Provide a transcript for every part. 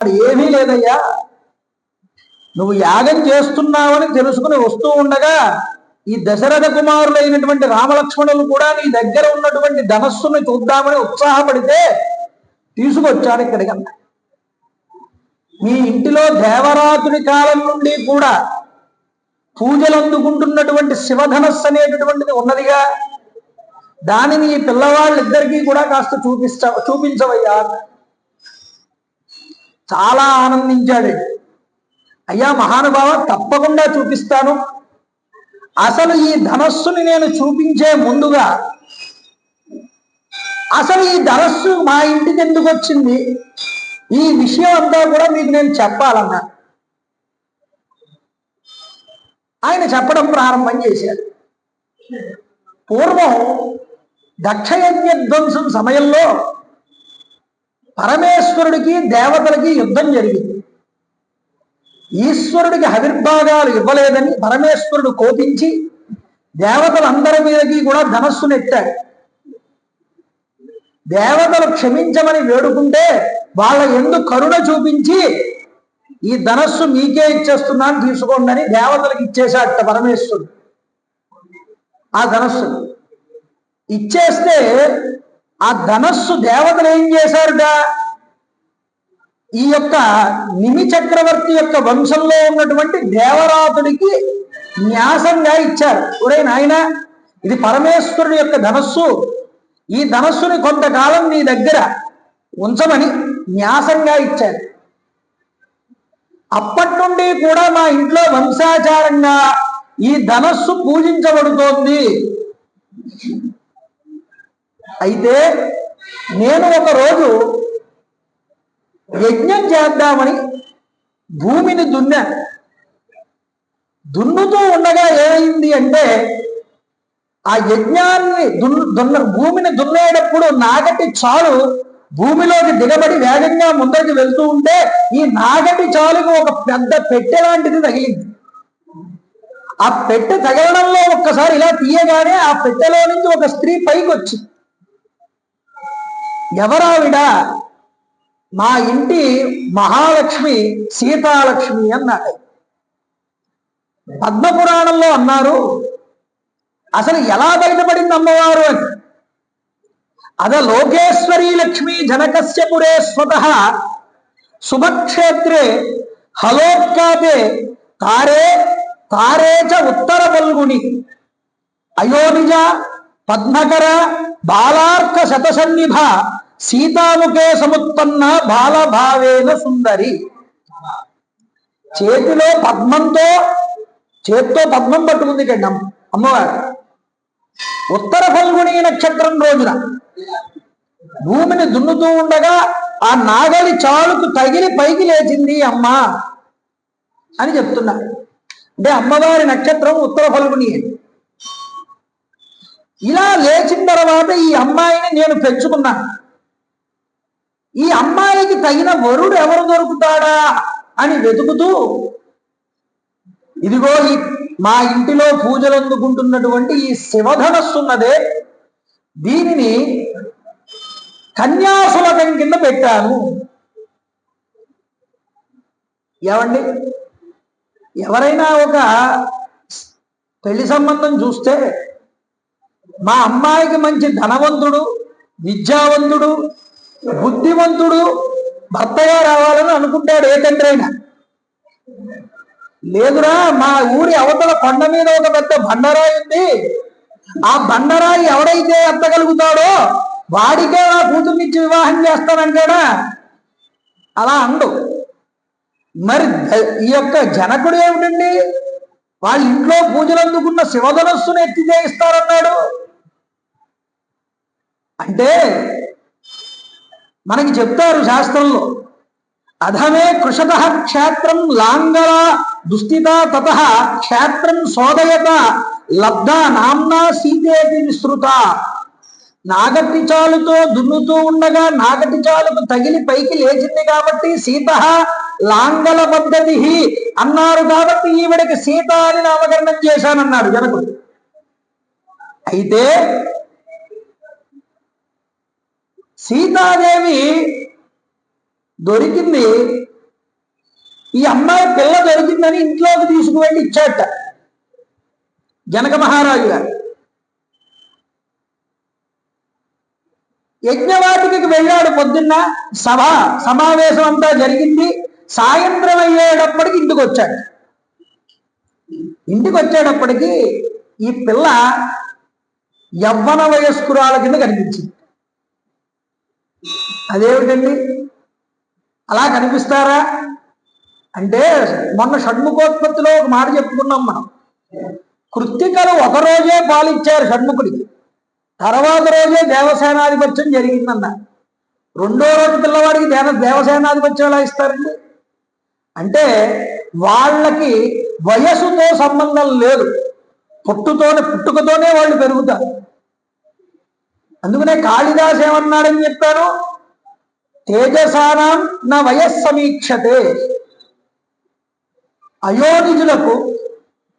ఏమీ లేదయ్యా, నువ్వు యాగం చేస్తున్నావని తెలుసుకుని వస్తూ ఉండగా ఈ దశరథ కుమారులైనటువంటి రామలక్ష్మణులు కూడా నీ దగ్గర ఉన్నటువంటి ధనస్సును చూద్దామని ఉత్సాహపడితే తీసుకొచ్చాను ఇక్కడికి. మీ ఇంటిలో దేవరాతుడి కాలం నుండి కూడా పూజలు అందుకుంటున్నటువంటి శివధనస్సు అనేటటువంటిది ఉన్నదిగా, దానిని ఈ పిల్లవాళ్ళిద్దరికీ కూడా కాస్త చూపించవయ్యా. చాలా ఆనందించాడు. అయ్యా మహానుభావ, తప్పకుండా చూపిస్తాను. అసలు ఈ ధనస్సుని నేను చూపించే ముందుగా అసలు ఈ ధనస్సు మా ఇంటికి ఎందుకు వచ్చింది, ఈ విషయం అంతా కూడా మీకు నేను చెప్పాలన్నా. ఆయన చెప్పడం ప్రారంభం చేశాడు. పూర్వం దక్షయజ్ఞ ధ్వంసం సమయంలో పరమేశ్వరుడికి దేవతలకి యుద్ధం జరిగింది. ఈశ్వరుడికి హవిర్భాగాలు ఇవ్వలేదని పరమేశ్వరుడు కోపించి దేవతలందరి మీదకి కూడా ధనస్సును ఎత్తాడు. దేవతలు క్షమించమని వేడుకుంటే వాళ్ళ యందు కరుణ చూపించి ఈ ధనస్సు మీకే ఇచ్చేస్తున్నాను తీసుకోండి అని దేవతలకు ఇచ్చేశాట పరమేశ్వరుడు. ఆ ధనస్సు ఇచ్చేస్తే ఆ ధనస్సు దేవతలు ఏం చేశారుట, ఈ యొక్క నిమి చక్రవర్తి యొక్క వంశంలో ఉన్నటువంటి దేవరాతుడికి న్యాసంగా ఇచ్చారు. ఒరే నాయన, ఇది పరమేశ్వరుడి యొక్క ధనస్సు, ఈ ధనస్సుని కొంతకాలం నీ దగ్గర ఉంచమని న్యాసంగా ఇచ్చారు. అప్పటి నుండి కూడా మా ఇంట్లో వంశాచారంగా ఈ ధనస్సు పూజించబడుతోంది. అయితే నేను ఒకరోజు యజ్ఞం చేద్దామని భూమిని దున్నాను. దున్నుతూ ఉండగా ఏమైంది అంటే, ఆ యజ్ఞాన్ని భూమిని దున్నేటప్పుడు నాగటి చాలు భూమిలోకి దిగబడి వేగంగా ముందరికి వెళ్తూ ఉంటే ఈ నాగటి చాలుకు ఒక పెద్ద పెట్టె లాంటిది తగిలింది. ఆ పెట్టె తగలడంలో ఒక్కసారి ఇలా తీయగానే ఆ పెట్టెలో నుంచి ఒక స్త్రీ పైకి వచ్చింది. ఎవరావిడ? మా ఇంటి మహాలక్ష్మి సీతాలక్ష్మి అన్నాడు. పద్మపురాణంలో అన్నారు, అసలు ఎలా బయటపడింది అమ్మవారు అని. అద లోకేశ్వరీ లక్ష్మి జనకస్య పురే స్వతః శుభక్షేత్రే హలోత్కాతే తారే తారే చ ఉత్తర పల్గుని అయోనిజ పద్మకర బాలార్క శతసన్నిభ సీతాముఖే సముత్పన్న బాలభావేన సుందరి. చేతితో పద్మం పట్టుకుంది కండి అమ్మవారు. ఉత్తర ఫల్గుని నక్షత్రం రోజున భూమిని దున్నుతూ ఉండగా ఆ నాగలి చాలుకు తగిలి పైకి లేచింది అమ్మ అని చెప్తున్నారు. అంటే అమ్మవారి నక్షత్రం ఉత్తర ఫల్గుని. ఇలా లేచిన తర్వాత ఈ అమ్మాయిని నేను పెంచుకున్నాను. ఈ అమ్మాయికి తగిన వరుడు ఎవరు దొరుకుతాడా అని వెతుకుతూ, ఇదిగో ఈ మా ఇంటిలో పూజలు అందుకుంటున్నటువంటి ఈ శివధనస్సున్నదే, దీనిని కన్యాశులకం కింద పెట్టాను. ఏమండి, ఎవరైనా ఒక పెళ్లి సంబంధం చూస్తే మా అమ్మాయికి మంచి ధనవంతుడు, విద్యావంతుడు, బుద్ధివంతుడు భర్తగా రావాలని అనుకుంటాడు ఏ తండ్రి అయినా. లేదురా, మా ఊరి అవతల కొండ మీద ఒక పెద్ద బండరాయి ఉంది, ఆ బండరాయి ఎవడైతే ఎత్తగలుగుతాడో వాడికే నా కూతుర్నిచ్చి వివాహం చేస్తానంటాడా? అలా అండు. మరి ఈ యొక్క జనకుడు ఏమిటండి, వాళ్ళ ఇంట్లో పూజలు అందుకున్న శివధనస్సును ఎత్తి చేయిస్తారన్నాడు. అంటే మనకి చెప్తారు శాస్త్రంలో, అధమే కృషత క్షేత్రం లాంగల దుస్థిత తత క్షేత్రం సోదయత లబ్ధ నామ్నా సీతేతి విస్తృత. నాగటి చాలుతో దున్నుతూ ఉండగా నాగటి చాలుకు తగిలి పైకి లేచింది కాబట్టి సీత లాంగల పద్ధతి అన్నారు. కాబట్టి ఈవిడికి సీత అని నామకరణం చేశానన్నాడు జనకుడు. అయితే సీతాదేవి దొరికింది ఈ అమ్మాయి పిల్ల దొరికిందని ఇంట్లోకి తీసుకువెళ్ళి ఇచ్చాట జనక మహారాజు గారు. యజ్ఞవాటికి వెళ్ళాడు. పొద్దున్న సమావేశం అంతా జరిగింది. సాయంత్రం అయ్యేటప్పటికి ఇంటికి వచ్చాడు. ఇంటికి వచ్చేటప్పటికి ఈ పిల్ల యవ్వన వయస్కురాల కింద కనిపించింది. అదేమిటండి అలా కనిపిస్తారా అంటే, మొన్న షణ్ముఖోత్పత్తిలో ఒక మాట చెప్పుకున్నాం మనం. కృత్తికలు ఒకరోజే పాలిచ్చారు షణ్ముఖుడికి, తర్వాత రోజే దేవసేనాధిపత్యం జరిగిందన్న. రెండో రోజు పిల్లవాడికి దేవసేనాధిపత్యం ఎలా ఇస్తారండి అంటే, వాళ్ళకి వయసుతో సంబంధం లేదు, పుట్టుకతోనే వాళ్ళు పెరుగుతారు. అందుకనే కాళిదాసు ఏమన్నాడని చెప్పాను, తేజసానాం నా వయస్సమీక్షతే. అయోనిజులకు,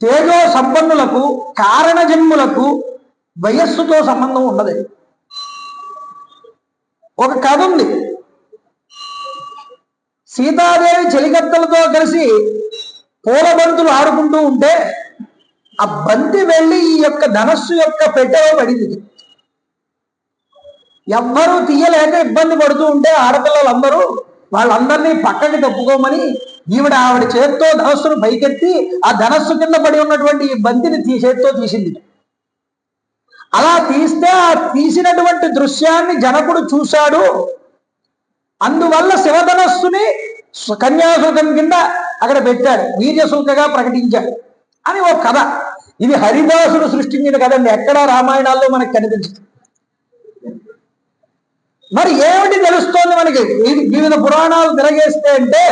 తేజో సంపన్నులకు, కారణజన్ములకు వయస్సుతో సంబంధం ఉండదు. ఒక కథ ఉంది. సీతాదేవి చెలికత్తలతో కలిసి పూల బంతులు ఆడుకుంటూ ఉంటే ఆ బంతి వెళ్ళి ఈ యొక్క ధనస్సు యొక్క పెట్టెలో పడింది. ఎవ్వరూ తీయలేక ఇబ్బంది పడుతూ ఉంటే ఆడపిల్లలందరూ వాళ్ళందరినీ పక్కకి తప్పుకోమని ఆవిడ చేత్తో ధనస్సును పైకెత్తి ఆ ధనస్సు కింద పడి ఉన్నటువంటి ఈ బంతిని చేత్తో తీసింది. అలా తీస్తే ఆ తీసినటువంటి దృశ్యాన్ని జనకుడు చూశాడు. అందువల్ల శివధనస్సుని కన్యాశుల్కం కింద అక్కడ పెట్టాడు, వీర్యశుల్కగా ప్రకటించాడు అని ఒక కథ. ఇది హరిదాసుడు సృష్టించిన కథండి, ఎక్కడా రామాయణాల్లో మనకు కనిపించదు. మరి ఏమిటి తెలుస్తోంది మనకి వివిధ పురాణాలు తిరగేస్తే అంటే,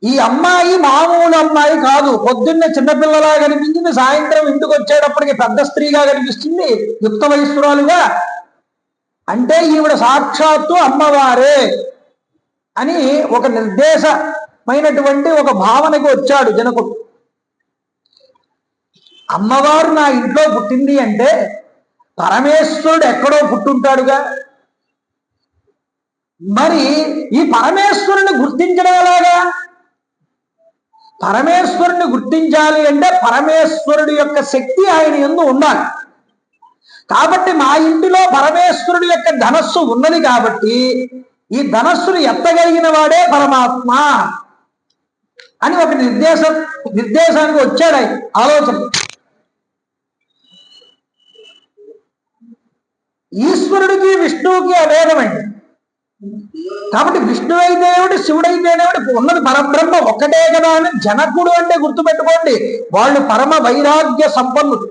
ఈ అమ్మాయి మామూలు అమ్మాయి కాదు. పొద్దున్న చిన్నపిల్లలా కనిపించింది, సాయంత్రం ఇంటికి వచ్చేటప్పటికి పెద్ద స్త్రీగా కనిపిస్తుంది, యుక్త వయస్సురాలుగా. అంటే ఈవిడ సాక్షాత్తు అమ్మవారే అని ఒక నిర్దేశమైనటువంటి ఒక భావనకు వచ్చాడు జనకుడు. అమ్మవారు నా ఇంట్లో పుట్టింది అంటే పరమేశ్వరుడు ఎక్కడో పుట్టుంటాడుగా. మరి ఈ పరమేశ్వరుని గుర్తించడం ఎలాగా? పరమేశ్వరుని గుర్తించాలి అంటే పరమేశ్వరుడి యొక్క శక్తి ఆయన యందు ఉండాలి. కాబట్టి మా ఇంటిలో పరమేశ్వరుడి యొక్క ధనస్సు ఉన్నది కాబట్టి ఈ ధనస్సును ఎత్తగలిగిన వాడే పరమాత్మ అని ఒక నిర్దేశానికి వచ్చాడు ఆయన ఆలోచన. ఈశ్వరుడికి విష్ణువుకి అభేదమండి. కాబట్టి విష్ణువైతేనేమిటి, శివుడైతేనేమిటి, ఉన్నది పరబ్రహ్మ ఒక్కటే కదా అని జనకుడు అంటే గుర్తుపెట్టుకోండి, వాళ్ళు పరమ వైరాగ్య సంపన్నులు.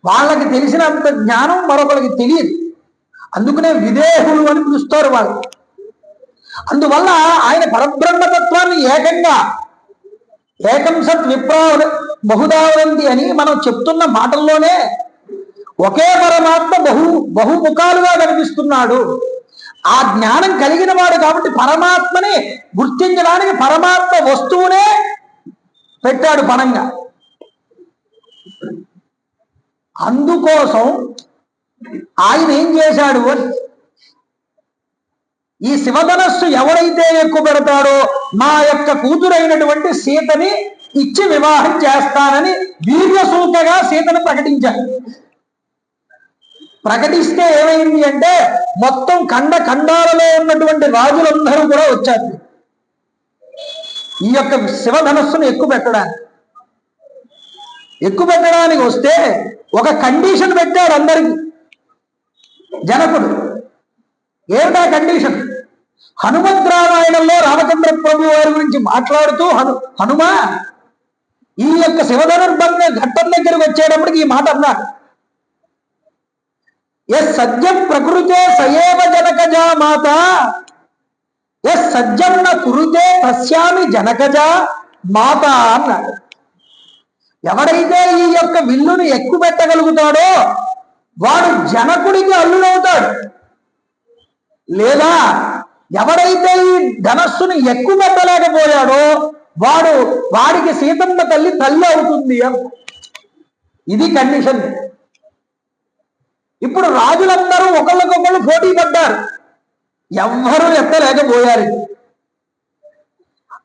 వాళ్ళకి తెలిసినంత జ్ఞానం మరొకరికి తెలియదు. అందుకనే విదేహులు అని పిలుస్తారు వాళ్ళు. అందువల్ల ఆయన పరబ్రహ్మతత్వాన్ని ఏకం సత్ విప్రా బహుదావరంతి అని మనం చెప్తున్న మాటల్లోనే ఒకే పరమాత్మ బహుముఖాలుగా కనిపిస్తున్నాడు. ఆ జ్ఞానం కలిగిన వాడు కాబట్టి పరమాత్మని గుర్తించడానికి పరమాత్మ వస్తువునే పెట్టాడు పణంగా. అందుకోసం ఆయన ఏం చేశాడు, ఈ శివధనస్సు ఎవరైతే ఎక్కువ పెడతాడో మా యొక్క కూతురైనటువంటి సీతని ఇచ్చి వివాహం చేస్తానని వీర్యసూతగా సీతను ప్రకటించాడు. ప్రకటిస్తే ఏమైంది అంటే మొత్తం ఖండాలలో ఉన్నటువంటి రాజులందరూ కూడా వచ్చారు ఈ యొక్క శివధనస్సును ఎక్కువ పెట్టడానికి వస్తే ఒక కండిషన్ పెట్టాడు అందరికి జనకుడు. ఏమిటా కండిషన్? హనుమద్ రామాయణంలో రామచంద్ర ప్రభు వారి గురించి మాట్లాడుతూ హనుమ ఈ యొక్క శివధనుర్భంగ ఘట్టం దగ్గరికి వచ్చేటప్పటికి ఈ మాట అన్నాడు, ఎస్ సజ్జం ప్రకృతే సయేవ జనకజా మాత, ఎస్ సజ్జం న కురుతే తస్యామి జనకజా మాత అన్నాడు. ఎవడైతే ఈ యొక్క విల్లుని ఎక్కువ పెట్టగలుగుతాడో వాడు జనకుడికి అల్లుడవుతాడు. లేదా ఎవడైతే ఈ ధనస్సుని ఎక్కువ పెట్టలేకపోయాడో వాడికి సీతమ్మ తల్లి అవుతుంది. ఇది కండిషన్. ఇప్పుడు రాజులందరూ ఒకళ్ళకొకళ్ళు పోటీ పడ్డారు, ఎవ్వరూ ఎత్తలేకపోయారు.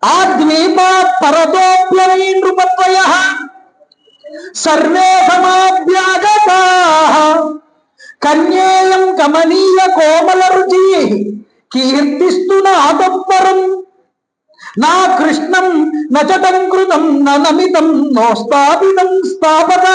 ఆ ద్వీపా పరదోప్లవీ నృపత్వయ సర్వే సమాభ్యాగతా కన్యేయం కమనీయ కోమల రుచి కీర్తిస్తు నాదపరం నా కృష్ణం నచటం కృతం నమితం నోస్తాపితం స్థాపక